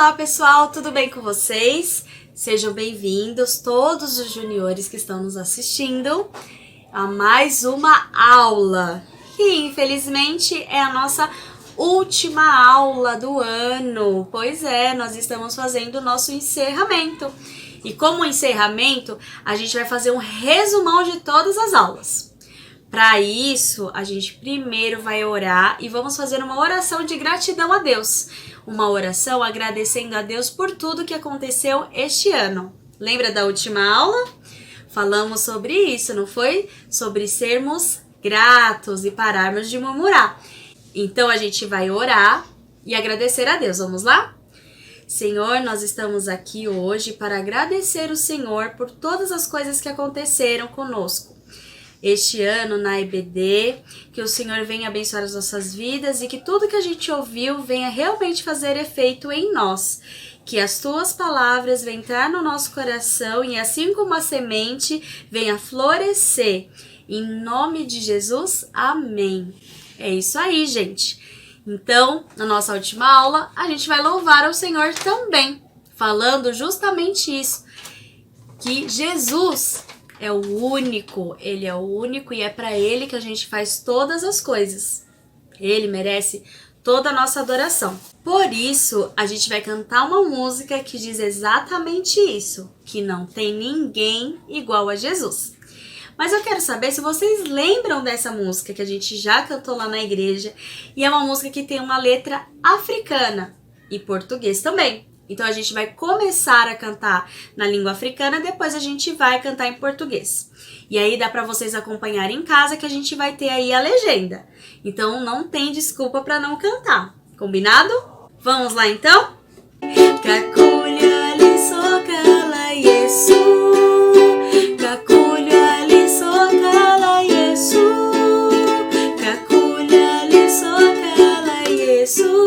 Olá pessoal, tudo bem com vocês? Sejam bem-vindos todos os juniores que estão nos assistindo a mais uma aula, que infelizmente é a nossa última aula do ano. Pois é, nós estamos fazendo o nosso encerramento. E como encerramento, a gente vai fazer um resumão de todas as aulas. Para isso, a gente primeiro vai orar e vamos fazer uma oração de gratidão a Deus. Uma oração agradecendo a Deus por tudo que aconteceu este ano. Lembra da última aula? Falamos sobre isso, não foi? Sobre sermos gratos e pararmos de murmurar. Então, a gente vai orar e agradecer a Deus. Vamos lá? Senhor, nós estamos aqui hoje para agradecer o Senhor por todas as coisas que aconteceram conosco este ano na EBD, que o Senhor venha abençoar as nossas vidas e que tudo que a gente ouviu venha realmente fazer efeito em nós. Que as tuas palavras venham entrar no nosso coração e assim como a semente venha florescer. Em nome de Jesus, amém. É isso aí, gente. Então, na nossa última aula, a gente vai louvar ao Senhor também, falando justamente isso, que Jesus é o único, ele é o único e é para ele que a gente faz todas as coisas. Ele merece toda a nossa adoração. Por isso, a gente vai cantar uma música que diz exatamente isso, que não tem ninguém igual a Jesus. Mas eu quero saber se vocês lembram dessa música que a gente já cantou lá na igreja, e é uma música que tem uma letra africana e português também. Então, a gente vai começar a cantar na língua africana, depois a gente vai cantar em português. E aí, dá para vocês acompanharem em casa que a gente vai ter aí a legenda. Então, não tem desculpa para não cantar. Combinado? Vamos lá, então? Kakulya lisokala Yesu, Kakulya lisokala Yesu, Kakulya lisokala Yesu,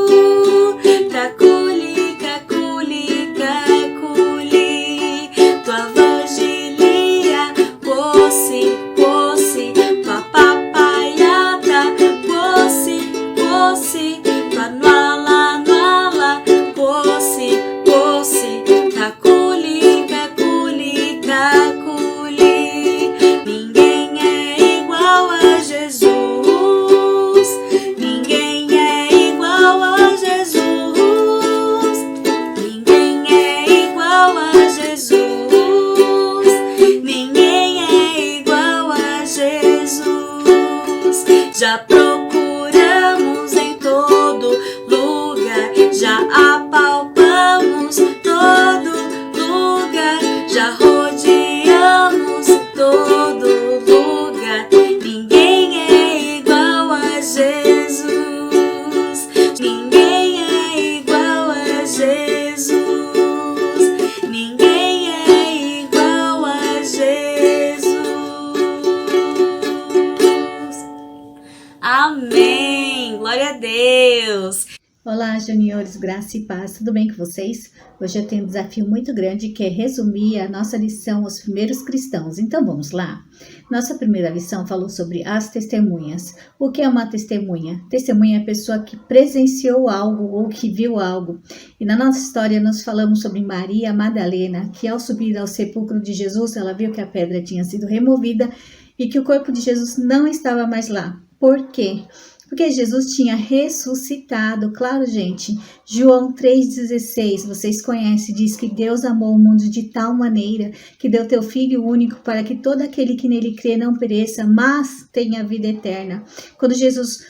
já procuramos em todo lugar, já apalpamos todo lugar, já rodeamos todo lugar. Ninguém é igual a Jesus, ninguém é igual a Jesus, ninguém é igual a Jesus. Amém! Glória a Deus! Olá, juniores, graça e paz, tudo bem com vocês? Hoje eu tenho um desafio muito grande que é resumir a nossa lição Os Primeiros Cristãos. Então vamos lá? Nossa primeira lição falou sobre as testemunhas. O que é uma testemunha? Testemunha é a pessoa que presenciou algo ou que viu algo. E na nossa história nós falamos sobre Maria Madalena, que ao subir ao sepulcro de Jesus, ela viu que a pedra tinha sido removida e que o corpo de Jesus não estava mais lá. Por quê? Porque Jesus tinha ressuscitado, claro, gente. João 3,16, vocês conhecem, diz que Deus amou o mundo de tal maneira que deu teu Filho único para que todo aquele que nele crê não pereça, mas tenha vida eterna. Quando Jesus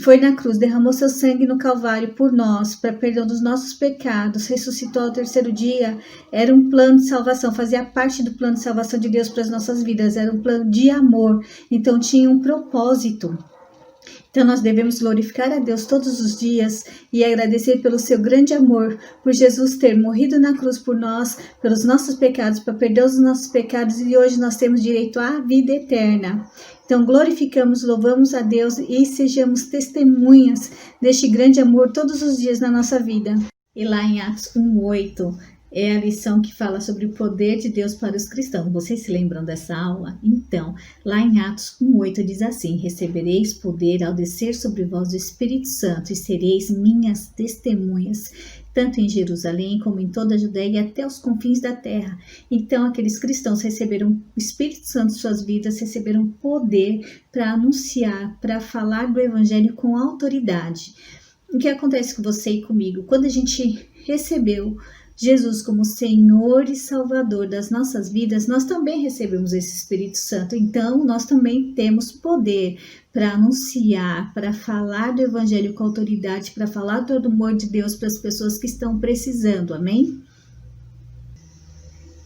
foi na cruz, derramou seu sangue no Calvário por nós, para perdão dos nossos pecados, ressuscitou ao terceiro dia, era um plano de salvação, fazia parte do plano de salvação de Deus para as nossas vidas, era um plano de amor, então tinha um propósito. Então nós devemos glorificar a Deus todos os dias e agradecer pelo seu grande amor, por Jesus ter morrido na cruz por nós, pelos nossos pecados, para perder os nossos pecados, e hoje nós temos direito à vida eterna. Então glorificamos, louvamos a Deus e sejamos testemunhas deste grande amor todos os dias na nossa vida. E lá em Atos 1:8 é a lição que fala sobre o poder de Deus para os cristãos. Vocês se lembram dessa aula? Então, lá em Atos 1:8 diz assim: recebereis poder ao descer sobre vós o Espírito Santo e sereis minhas testemunhas, tanto em Jerusalém como em toda a Judéia e até os confins da terra. Então, aqueles cristãos receberam o Espírito Santo em suas vidas, receberam poder para anunciar, para falar do Evangelho com autoridade. O que acontece com você e comigo? Quando a gente recebeu Jesus como Senhor e Salvador das nossas vidas, nós também recebemos esse Espírito Santo. Então, nós também temos poder para anunciar, para falar do Evangelho com autoridade, para falar do amor de Deus para as pessoas que estão precisando. Amém?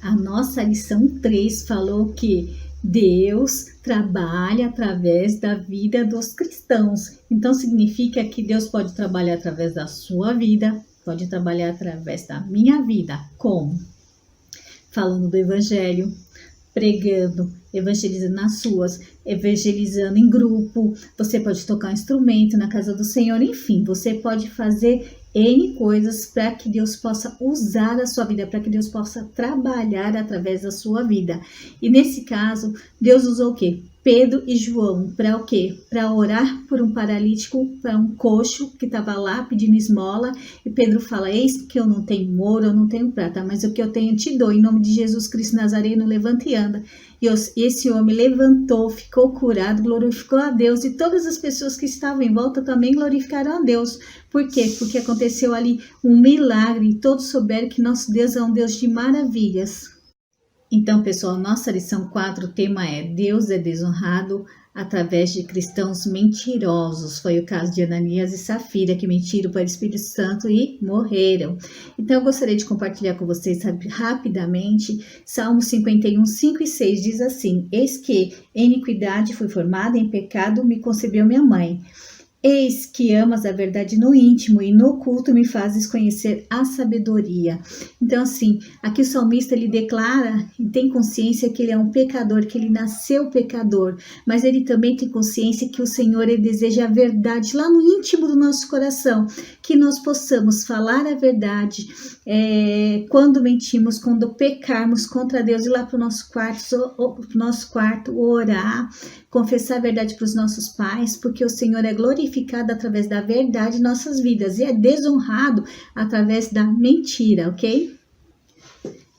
A nossa lição 3 falou que Deus trabalha através da vida dos cristãos. Então, significa que Deus pode trabalhar através da sua vida, pode trabalhar através da minha vida. Como? Falando do Evangelho, pregando, evangelizando nas suas, evangelizando em grupo. Você pode tocar um instrumento na casa do Senhor. Enfim, você pode fazer N coisas para que Deus possa usar a sua vida, para que Deus possa trabalhar através da sua vida. E nesse caso, Deus usou o quê? Pedro e João, para o quê? Para orar por um paralítico, para um coxo que estava lá pedindo esmola. E Pedro fala: eis que eu não tenho ouro, eu não tenho prata, mas o que eu tenho te dou. Em nome de Jesus Cristo Nazareno, levanta e anda. E esse homem levantou, ficou curado, glorificou a Deus. E todas as pessoas que estavam em volta também glorificaram a Deus. Por quê? Porque aconteceu ali um milagre e todos souberam que nosso Deus é um Deus de maravilhas. Então, pessoal, nossa lição 4, o tema é: Deus é desonrado através de cristãos mentirosos. Foi o caso de Ananias e Safira, que mentiram para o Espírito Santo e morreram. Então, eu gostaria de compartilhar com vocês rapidamente Salmo 51, 5 e 6 diz assim: eis que em iniquidade fui formada, em pecado me concebeu minha mãe. Eis que amas a verdade no íntimo e no oculto me fazes conhecer a sabedoria. Então, assim, aqui o salmista, ele declara e tem consciência que ele é um pecador, que ele nasceu pecador, mas ele também tem consciência que o Senhor, ele deseja a verdade lá no íntimo do nosso coração, que nós possamos falar a verdade quando mentimos, quando pecarmos contra Deus, ir lá para o nosso quarto, orar, confessar a verdade para os nossos pais, porque o Senhor é glorificado através da verdade em nossas vidas e é desonrado através da mentira, ok?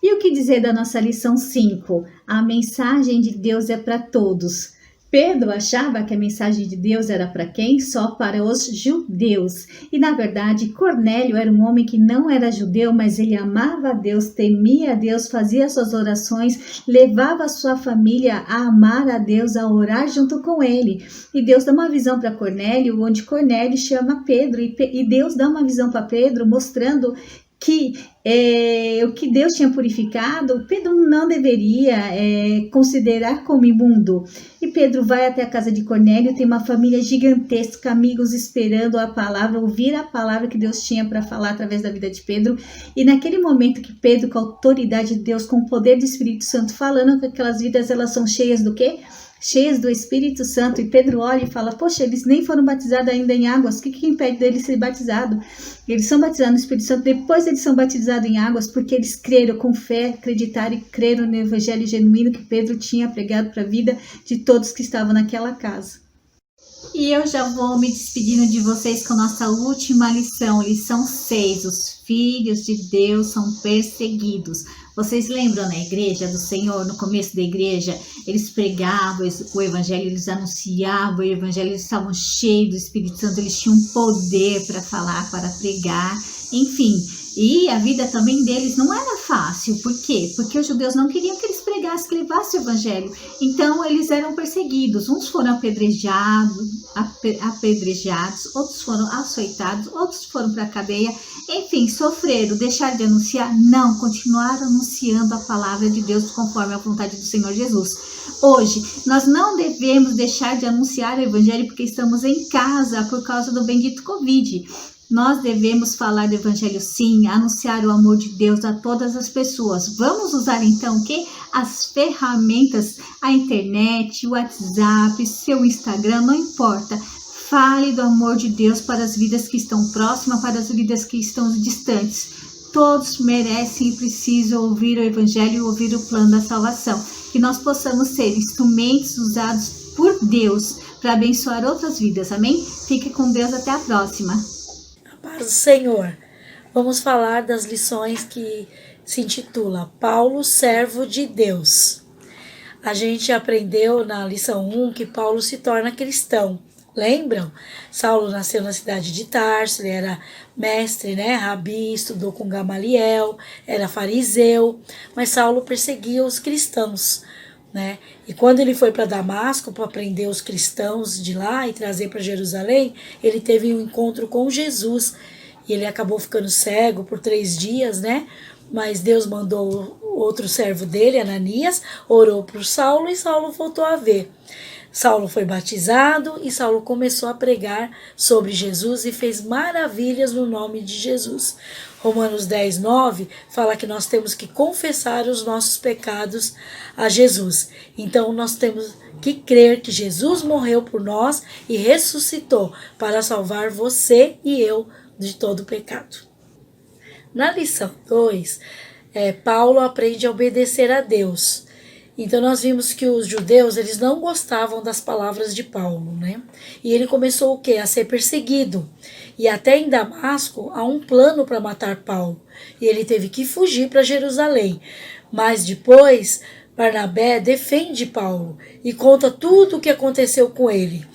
E o que dizer da nossa lição 5? A mensagem de Deus é para todos. Pedro achava que a mensagem de Deus era para quem? Só para os judeus. E na verdade, Cornélio era um homem que não era judeu, mas ele amava a Deus, temia a Deus, fazia suas orações, levava a sua família a amar a Deus, a orar junto com ele. E Deus dá uma visão para Cornélio, onde Cornélio chama Pedro, e Deus dá uma visão para Pedro, mostrando que o que Deus tinha purificado, Pedro não deveria considerar como imundo. E Pedro vai até a casa de Cornélio, tem uma família gigantesca, amigos esperando a palavra, ouvir a palavra que Deus tinha para falar através da vida de Pedro. E naquele momento que Pedro, com a autoridade de Deus, com o poder do Espírito Santo, falando que aquelas vidas, elas são cheias do quê? Cheias do Espírito Santo. E Pedro olha e fala: poxa, eles nem foram batizados ainda em águas, o que impede deles ser batizados? Eles são batizados no Espírito Santo, depois eles são batizados em águas, porque eles creram com fé, acreditaram e creram no evangelho genuíno que Pedro tinha pregado para a vida de todos que estavam naquela casa. E eu já vou me despedindo de vocês com a nossa última lição, lição 6. Os filhos de Deus são perseguidos. Vocês lembram na igreja do Senhor, no começo da igreja, eles pregavam o evangelho, eles anunciavam o evangelho, eles estavam cheios do Espírito Santo, eles tinham poder para falar, para pregar, enfim. E a vida também deles não era fácil. Por quê? Porque os judeus não queriam que eles pregassem, que levassem o evangelho. Então, eles eram perseguidos. Uns foram apedrejados, outros foram açoitados, outros foram para a cadeia. Enfim, sofreram. Deixaram de anunciar? Não, continuaram anunciando a palavra de Deus conforme a vontade do Senhor Jesus. Hoje, nós não devemos deixar de anunciar o evangelho porque estamos em casa por causa do bendito Covid. Nós devemos falar do evangelho sim, anunciar o amor de Deus a todas as pessoas. Vamos usar então o quê? As ferramentas, a internet, o WhatsApp, seu Instagram, não importa. Fale do amor de Deus para as vidas que estão próximas, para as vidas que estão distantes. todos merecem e precisam ouvir o Evangelho e ouvir o plano da salvação. Que nós possamos ser instrumentos usados por Deus para abençoar outras vidas. Amém? Fique com Deus, até a próxima. A paz do Senhor. Vamos falar das lições que se intitula Paulo, servo de Deus. A gente aprendeu na lição 1 que Paulo se torna cristão. Lembram? Saulo nasceu na cidade de Tarso, ele era mestre, rabi, estudou com Gamaliel, era fariseu, mas Saulo perseguia os cristãos, E quando ele foi para Damasco para prender os cristãos de lá e trazer para Jerusalém, ele teve um encontro com Jesus e ele acabou ficando cego por 3 dias, Mas Deus mandou outro servo dele, Ananias, orou por Saulo e Saulo voltou a ver. Saulo foi batizado e Saulo começou a pregar sobre Jesus e fez maravilhas no nome de Jesus. Romanos 10:9 fala que nós temos que confessar os nossos pecados a Jesus. Então nós temos que crer que Jesus morreu por nós e ressuscitou para salvar você e eu de todo pecado. Na lição 2, Paulo aprende a obedecer a Deus. Então nós vimos que os judeus, eles não gostavam das palavras de Paulo, E ele começou o quê? A ser perseguido. E até em Damasco há um plano para matar Paulo. E ele teve que fugir para Jerusalém. Mas depois, Barnabé defende Paulo e conta tudo o que aconteceu com ele.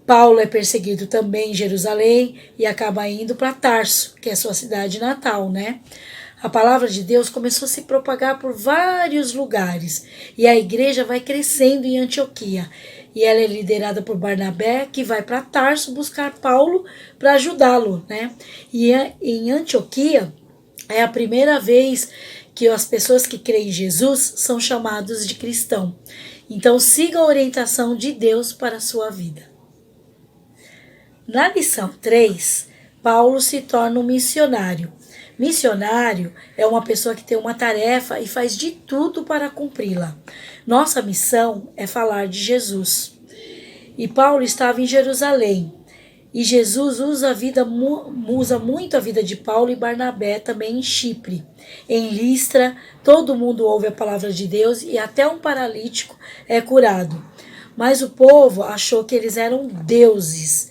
Paulo é perseguido também em Jerusalém e acaba indo para Tarso, que é sua cidade natal, A palavra de Deus começou a se propagar por vários lugares e a igreja vai crescendo em Antioquia. E ela é liderada por Barnabé, que vai para Tarso buscar Paulo para ajudá-lo, E em Antioquia é a primeira vez que as pessoas que creem em Jesus são chamados de cristão. Então siga a orientação de Deus para a sua vida. Na lição 3, Paulo se torna um missionário. Missionário é uma pessoa que tem uma tarefa e faz de tudo para cumpri-la. Nossa missão é falar de Jesus. E Paulo estava em Jerusalém. E Jesus usa muito a vida de Paulo e Barnabé também em Chipre. Em Listra, todo mundo ouve a palavra de Deus e até um paralítico é curado. Mas o povo achou que eles eram deuses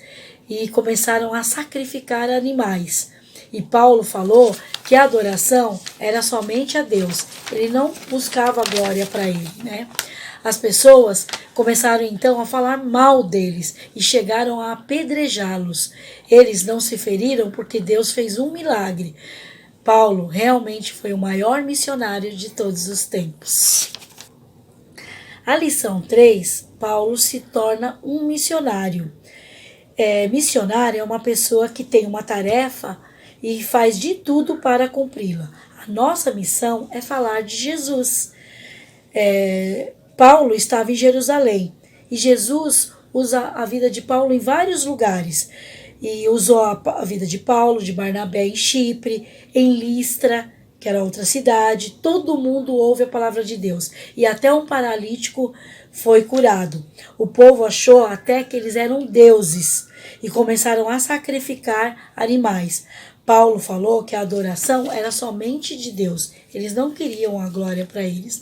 e começaram a sacrificar animais. E Paulo falou que a adoração era somente a Deus. Ele não buscava a glória para ele, As pessoas começaram então a falar mal deles e chegaram a apedrejá-los. Eles não se feriram porque Deus fez um milagre. Paulo realmente foi o maior missionário de todos os tempos. A lição 3, Paulo se torna um missionário. Missionário é uma pessoa que tem uma tarefa e faz de tudo para cumpri-la. A nossa missão é falar de Jesus. Paulo estava em Jerusalém e Jesus usa a vida de Paulo em vários lugares. E usou a vida de Paulo, de Barnabé em Chipre, em Listra, que era outra cidade. Todo mundo ouve a palavra de Deus. E até um paralítico foi curado. O povo achou até que eles eram deuses e começaram a sacrificar animais. Paulo falou que a adoração era somente de Deus. Eles não queriam a glória para eles,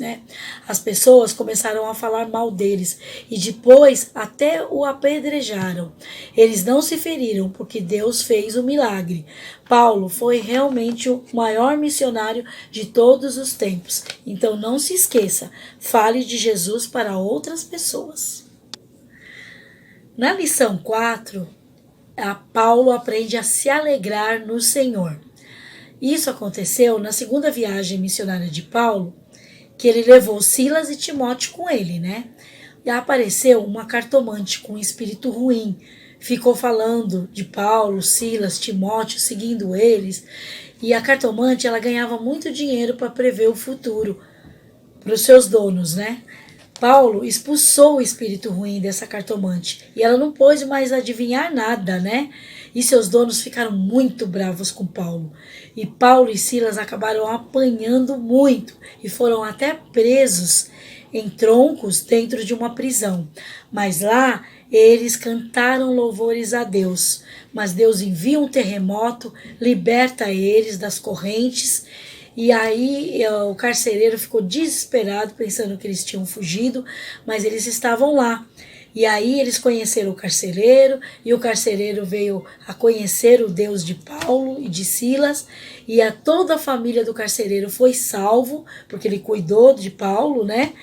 As pessoas começaram a falar mal deles e depois até o apedrejaram. Eles não se feriram porque Deus fez o milagre. Paulo foi realmente o maior missionário de todos os tempos. Então não se esqueça, fale de Jesus para outras pessoas. Na lição 4, Paulo aprende a se alegrar no Senhor. Isso aconteceu na segunda viagem missionária de Paulo, que ele levou Silas e Timóteo com ele, E apareceu uma cartomante com um espírito ruim, ficou falando de Paulo, Silas, Timóteo, seguindo eles, e a cartomante ela ganhava muito dinheiro para prever o futuro para os seus donos, Paulo expulsou o espírito ruim dessa cartomante e ela não pôde mais adivinhar nada, E seus donos ficaram muito bravos com Paulo. E Paulo e Silas acabaram apanhando muito e foram até presos em troncos dentro de uma prisão. Mas lá eles cantaram louvores a Deus. Mas Deus envia um terremoto, liberta eles das correntes. E aí o carcereiro ficou desesperado, pensando que eles tinham fugido, mas eles estavam lá. E aí eles conheceram o carcereiro, e o carcereiro veio a conhecer o Deus de Paulo e de Silas, e toda a família do carcereiro foi salvo, porque ele cuidou de Paulo, né?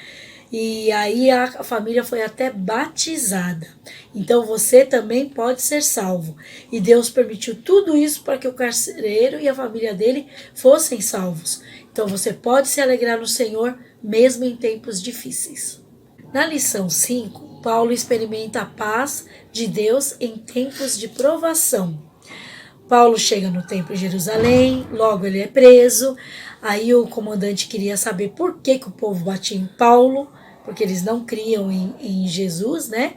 E aí a família foi até batizada. Então você também pode ser salvo. E Deus permitiu tudo isso para que o carcereiro e a família dele fossem salvos. Então você pode se alegrar no Senhor mesmo em tempos difíceis. Na lição 5, Paulo experimenta a paz de Deus em tempos de provação. Paulo chega no templo de Jerusalém, logo ele é preso. Aí o comandante queria saber por que o povo batia em Paulo, porque eles não criam em Jesus, né?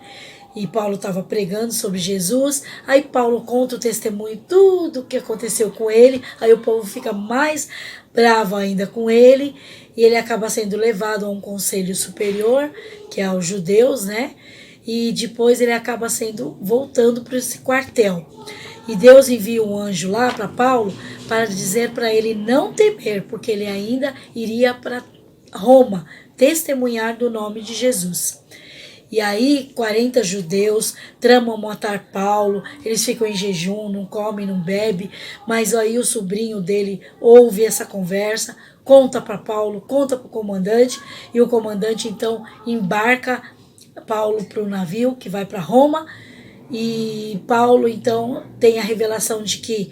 E Paulo estava pregando sobre Jesus. Aí Paulo conta o testemunho, tudo o que aconteceu com ele. Aí o povo fica mais bravo ainda com ele. E ele acaba sendo levado a um conselho superior, que é os judeus, né? E depois ele acaba voltando para esse quartel. E Deus envia um anjo lá para Paulo para dizer para ele não temer, porque ele ainda iria para Roma testemunhar do nome de Jesus. E aí 40 judeus tramam matar Paulo, eles ficam em jejum, não comem, não bebem, mas aí o sobrinho dele ouve essa conversa, conta para Paulo, conta para o comandante, e o comandante então embarca Paulo para o navio que vai para Roma. E Paulo, então, tem a revelação de que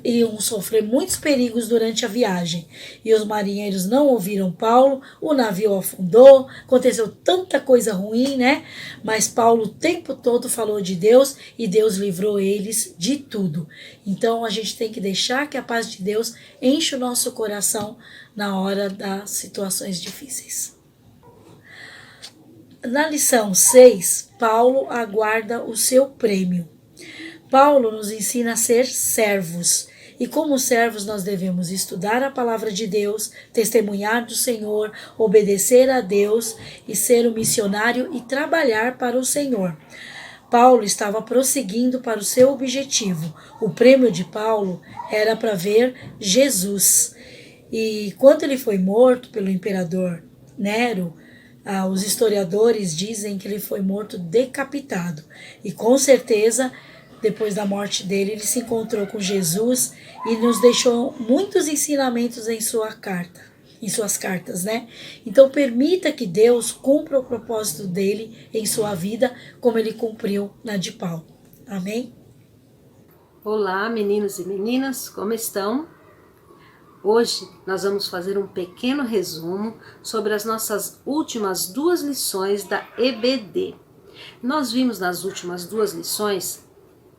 iam sofrer muitos perigos durante a viagem. E os marinheiros não ouviram Paulo, o navio afundou, aconteceu tanta coisa ruim, né? Mas Paulo o tempo todo falou de Deus e Deus livrou eles de tudo. Então, a gente tem que deixar que a paz de Deus enche o nosso coração na hora das situações difíceis. Na lição 6, Paulo aguarda o seu prêmio. Paulo nos ensina a ser servos. E como servos nós devemos estudar a palavra de Deus, testemunhar do Senhor, obedecer a Deus e ser um missionário e trabalhar para o Senhor. Paulo estava prosseguindo para o seu objetivo. O prêmio de Paulo era para ver Jesus. E quando ele foi morto pelo imperador Nero, os historiadores dizem que ele foi morto decapitado. E com certeza, depois da morte dele, ele se encontrou com Jesus e nos deixou muitos ensinamentos em suas cartas, né? Então permita que Deus cumpra o propósito dele em sua vida, como ele cumpriu na de Paulo. Amém? Olá, meninos e meninas, como estão? Hoje nós vamos fazer um pequeno resumo sobre as nossas últimas 2 lições da EBD. Nós vimos nas últimas 2 lições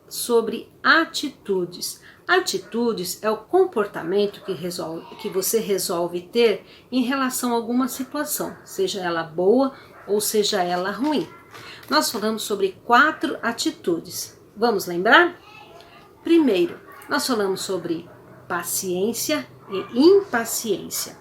sobre atitudes. Atitudes é o comportamento que você resolve ter em relação a alguma situação, seja ela boa ou seja ela ruim. Nós falamos sobre 4 atitudes. Vamos lembrar? Primeiro, nós falamos sobre paciência e impaciência.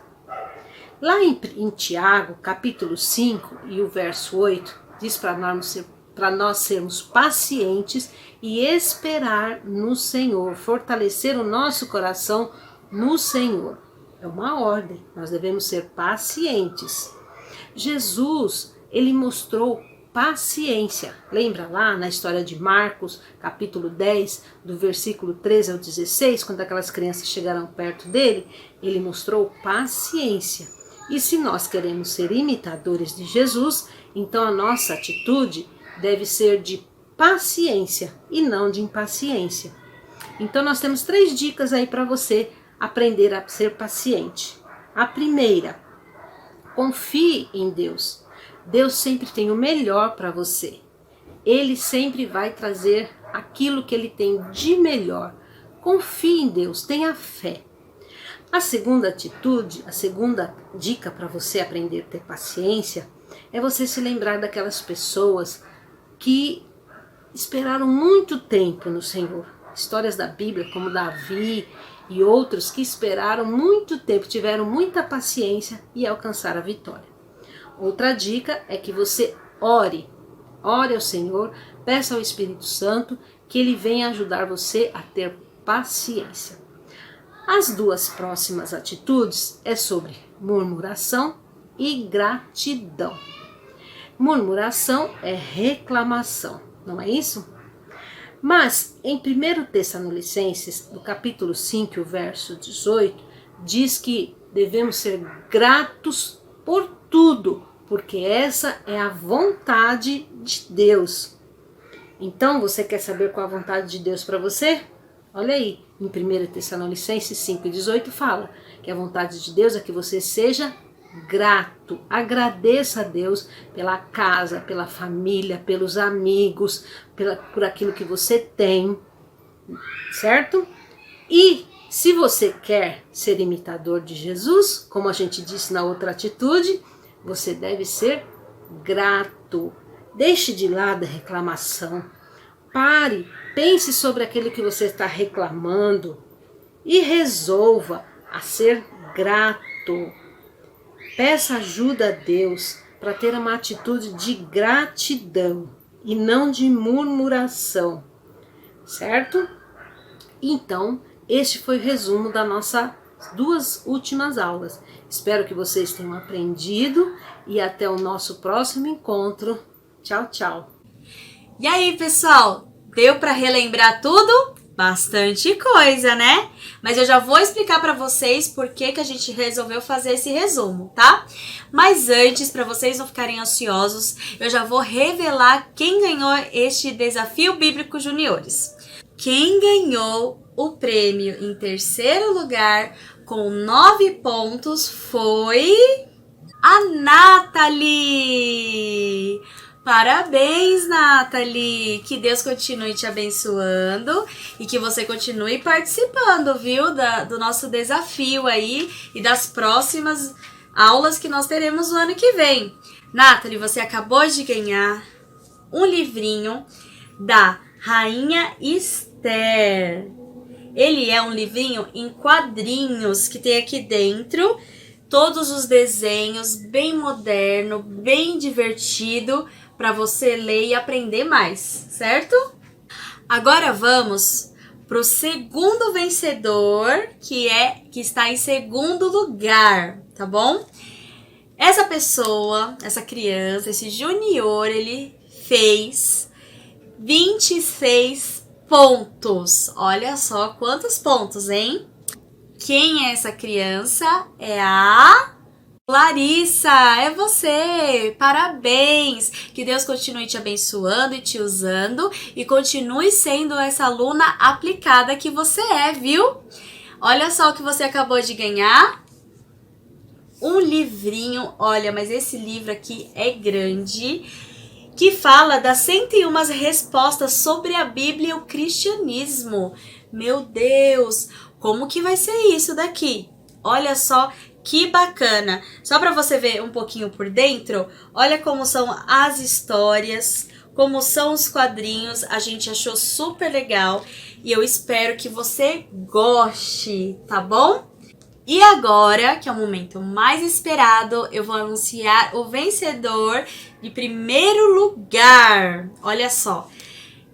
Lá em Tiago, capítulo 5 e o verso 8, diz para nós sermos pacientes e esperar no Senhor, fortalecer o nosso coração no Senhor. É uma ordem, nós devemos ser pacientes. Jesus, ele mostrou paciência. Lembra lá na história de Marcos, capítulo 10, do versículo 13 ao 16, quando aquelas crianças chegaram perto dele, ele mostrou paciência. E se nós queremos ser imitadores de Jesus, então a nossa atitude deve ser de paciência e não de impaciência. Então nós temos 3 dicas aí para você aprender a ser paciente. A primeira, confie em Deus. Deus sempre tem o melhor para você. Ele sempre vai trazer aquilo que ele tem de melhor. Confie em Deus, tenha fé. A segunda atitude, a segunda dica para você aprender a ter paciência, é você se lembrar daquelas pessoas que esperaram muito tempo no Senhor. Histórias da Bíblia, como Davi e outros que esperaram muito tempo, tiveram muita paciência e alcançaram a vitória. Outra dica é que você ore ao Senhor, peça ao Espírito Santo que ele venha ajudar você a ter paciência. As duas próximas atitudes é sobre murmuração e gratidão. Murmuração é reclamação, não é isso? Mas em 1 Tessalonicenses, no capítulo 5, o verso 18, diz que devemos ser gratos por tudo, porque essa é a vontade de Deus. Então, você quer saber qual a vontade de Deus para você? Olha aí, em 1 Tessalonicenses 5,18 fala que a vontade de Deus é que você seja grato, agradeça a Deus pela casa, pela família, pelos amigos, por aquilo que você tem, certo? E se você quer ser imitador de Jesus, como a gente disse na outra atitude, você deve ser grato. Deixe de lado a reclamação. Pare, pense sobre aquilo que você está reclamando e resolva a ser grato. Peça ajuda a Deus para ter uma atitude de gratidão e não de murmuração, certo? Então, este foi o resumo das nossas 2 últimas aulas. Espero que vocês tenham aprendido e até o nosso próximo encontro. Tchau, tchau. E aí, pessoal, deu para relembrar tudo? Bastante coisa, né? Mas eu já vou explicar para vocês por que a gente resolveu fazer esse resumo, tá? Mas antes, para vocês não ficarem ansiosos, eu já vou revelar quem ganhou este Desafio Bíblico Juniores. Quem ganhou o prêmio em 3º lugar com 9 pontos foi a Nathalie! Parabéns, Nathalie! Que Deus continue te abençoando e que você continue participando, viu? Do nosso desafio aí e das próximas aulas que nós teremos no ano que vem. Nathalie, você acabou de ganhar um livrinho da Rainha Esther. Ele é um livrinho em quadrinhos que tem aqui dentro todos os desenhos, bem moderno, bem divertido, para você ler e aprender mais, certo? Agora vamos para o segundo vencedor, que está em 2º lugar, tá bom? Essa pessoa, essa criança, esse junior, ele fez 26 pontos. Olha só quantos pontos, hein? Quem é essa criança? É a Larissa, é você! Parabéns! Que Deus continue te abençoando e te usando e continue sendo essa aluna aplicada que você é, viu? Olha só o que você acabou de ganhar. Um livrinho, olha, mas esse livro aqui é grande, que fala das 101 respostas sobre a Bíblia e o cristianismo. Meu Deus, como que vai ser isso daqui? Olha só que bacana. Só para você ver um pouquinho por dentro, olha como são as histórias, como são os quadrinhos. A gente achou super legal e eu espero que você goste, tá bom? E agora, que é o momento mais esperado, eu vou anunciar o vencedor de 1º lugar. Olha só,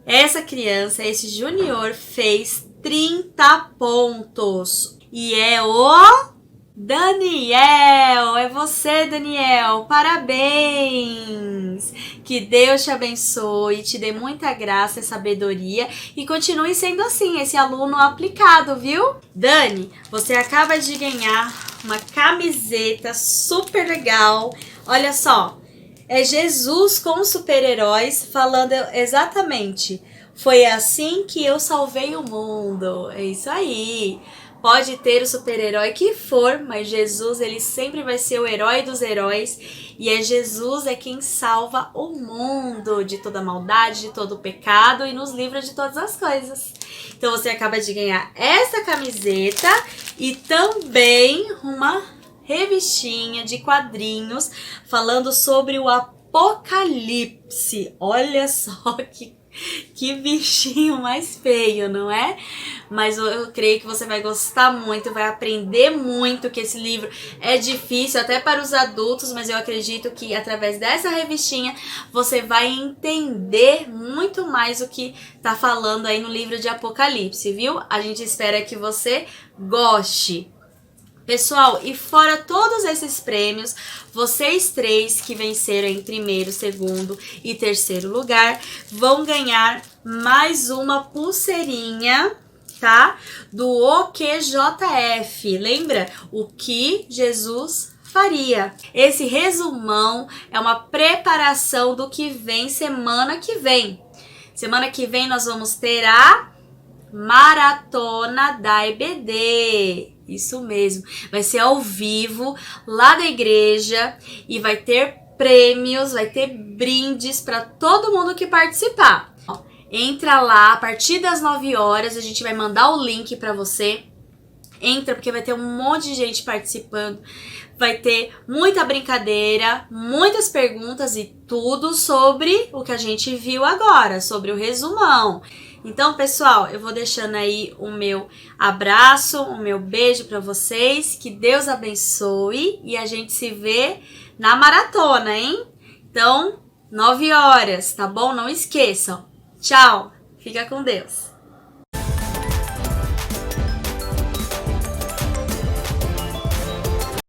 essa criança, esse junior, fez 30 pontos. E é o Daniel! É você, Daniel! Parabéns! Que Deus te abençoe, te dê muita graça e sabedoria e continue sendo assim, esse aluno aplicado, viu? Dani, você acaba de ganhar uma camiseta super legal. Olha só, é Jesus com super-heróis falando exatamente: foi assim que eu salvei o mundo. É isso aí. Pode ter o super-herói que for, mas Jesus, ele sempre vai ser o herói dos heróis. E Jesus é quem salva o mundo de toda maldade, de todo pecado e nos livra de todas as coisas. Então você acaba de ganhar essa camiseta e também uma revistinha de quadrinhos falando sobre o Apocalipse. Olha só que Que bichinho mais feio, não é? Mas eu creio que você vai gostar muito, vai aprender muito, que esse livro é difícil até para os adultos, mas eu acredito que através dessa revistinha você vai entender muito mais o que tá falando aí no livro de Apocalipse, viu? A gente espera que você goste. Pessoal, e fora todos esses prêmios, vocês 3 que venceram em primeiro, segundo e terceiro lugar vão ganhar mais uma pulseirinha, tá? Do OQJF. Lembra? O que Jesus faria. Esse resumão é uma preparação do que vem semana que vem. Semana que vem nós vamos ter a Maratona da EBD. Isso mesmo, vai ser ao vivo lá da igreja e vai ter prêmios, vai ter brindes para todo mundo que participar. Entra lá, a partir das 9 horas a gente vai mandar o link para você. Entra porque vai ter um monte de gente participando, vai ter muita brincadeira, muitas perguntas e tudo sobre o que a gente viu agora, sobre o resumão. Então, pessoal, eu vou deixando aí o meu abraço, o meu beijo para vocês, que Deus abençoe e a gente se vê na maratona, hein? Então, 9 horas, tá bom? Não esqueçam. Tchau, fica com Deus.